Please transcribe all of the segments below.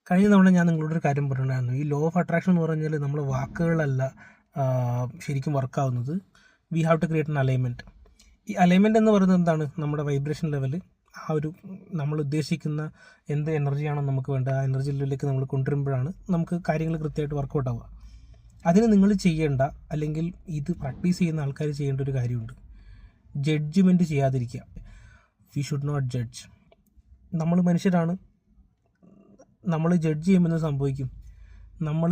കഴിഞ്ഞ തവണ ഞാൻ നിങ്ങളോടൊരു കാര്യം പറഞ്ഞിട്ടുണ്ടായിരുന്നു. ഈ ലോ ഓഫ് അട്രാക്ഷൻ എന്ന് പറഞ്ഞാൽ നമ്മൾ വാക്കുകളല്ല ശരിക്കും വർക്കാവുന്നത്. We have to create an alignment. ഈ അലൈൻമെൻറ്റ് എന്ന് പറയുന്നത് എന്താണ്? നമ്മുടെ വൈബ്രേഷൻ ലെവൽ, ആ ഒരു നമ്മൾ ഉദ്ദേശിക്കുന്ന എന്ത് എനർജിയാണോ നമുക്ക് വേണ്ടത് ആ എനർജി ലെവലിലേക്ക് നമ്മൾ കൊണ്ടുവരുമ്പോഴാണ് നമുക്ക് കാര്യങ്ങൾ കൃത്യമായിട്ട് വർക്കൗട്ട് ആവുക. അതിന് നിങ്ങൾ ചെയ്യേണ്ട, അല്ലെങ്കിൽ ഇത് പ്രാക്ടീസ് ചെയ്യുന്ന ആൾക്കാർ ചെയ്യേണ്ട ഒരു കാര്യമുണ്ട്. ജഡ്ജ്മെൻറ്റ് ചെയ്യാതിരിക്കുക. We should not judge. നമ്മൾ മനുഷ്യരാണ്. നമ്മൾ ജഡ്ജ് ചെയ്യുമ്പോൾ സംഭവിക്കും, നമ്മൾ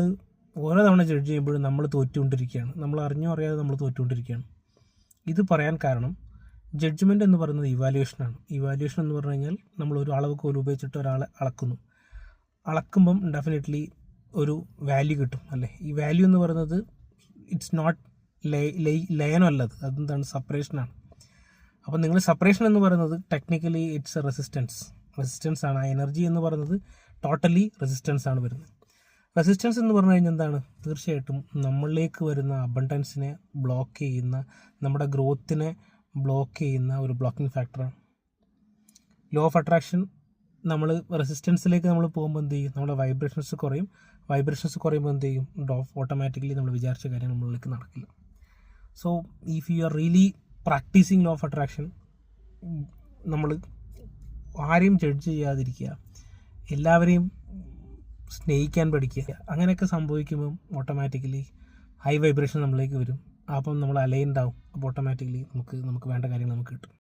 ഓരോ തവണ ജഡ്ജ് ചെയ്യുമ്പോഴും നമ്മൾ തോറ്റുകൊണ്ടിരിക്കുകയാണ്. നമ്മൾ അറിഞ്ഞോ അറിയാതെ നമ്മൾ തോറ്റുകൊണ്ടിരിക്കുകയാണ്. ഇത് പറയാൻ കാരണം ജഡ്ജ്മെൻറ്റ് എന്ന് പറയുന്നത് ഇവാലുവേഷനാണ്. ഇവാലുവേഷൻ എന്ന് പറഞ്ഞു കഴിഞ്ഞാൽ നമ്മൾ ഒരു അളവ് കോൽ ഉപയോഗിച്ചിട്ട് ഒരാളെ അളക്കുമ്പം ഡെഫിനറ്റ്ലി ഒരു വാല്യൂ കിട്ടും, അല്ലേ? ഈ വാല്യൂ എന്ന് പറയുന്നത് ഇറ്റ്സ് നോട്ട് ലയനോ അല്ലത്, അതെന്താണ്? സെപ്പറേഷനാണ്. അപ്പം നിങ്ങൾ സെപ്പറേഷൻ എന്ന് പറയുന്നത് ടെക്നിക്കലി ഇറ്റ്സ് എ റെസിസ്റ്റൻസ് ആണ്. ആ എനർജി എന്ന് പറയുന്നത് ടോട്ടലി റെസിസ്റ്റൻസ് ആണ് വരുന്നത്. റെസിസ്റ്റൻസ് എന്ന് പറഞ്ഞു കഴിഞ്ഞാൽ എന്താണ്? തീർച്ചയായിട്ടും നമ്മളിലേക്ക് വരുന്ന അബണ്ടൻസിനെ ബ്ലോക്ക് ചെയ്യുന്ന, നമ്മുടെ ഗ്രോത്തിനെ ബ്ലോക്ക് ചെയ്യുന്ന ഒരു ബ്ലോക്കിംഗ് ഫാക്ടറാണ്. ലോ ഓഫ് അട്രാക്ഷൻ നമ്മൾ റെസിസ്റ്റൻസിലേക്ക് നമ്മൾ പോകുമ്പോൾ എന്ത് ചെയ്യും? നമ്മുടെ വൈബ്രേഷൻസ് കുറയുമ്പോൾ എന്ത് ചെയ്യും? ഓട്ടോമാറ്റിക്കലി നമ്മൾ വിചാരിച്ച കാര്യം നമ്മളിലേക്ക് നടക്കില്ല. So if you are really practising law of attraction, നമ്മൾ ആരെയും ജഡ്ജ് ചെയ്യാതിരിക്കുക, എല്ലാവരെയും സ്നേഹിക്കാൻ പഠിക്കുക. അങ്ങനെയൊക്കെ സംഭവിക്കുമ്പം ഓട്ടോമാറ്റിക്കലി ഹൈ വൈബ്രേഷൻ നമ്മളിലേക്ക് വരും. അപ്പം നമ്മൾ അലൈൻഡ് ആവും. അപ്പോൾ ഓട്ടോമാറ്റിക്കലി നമുക്ക് വേണ്ട കാര്യങ്ങൾ നമുക്ക് കിട്ടും.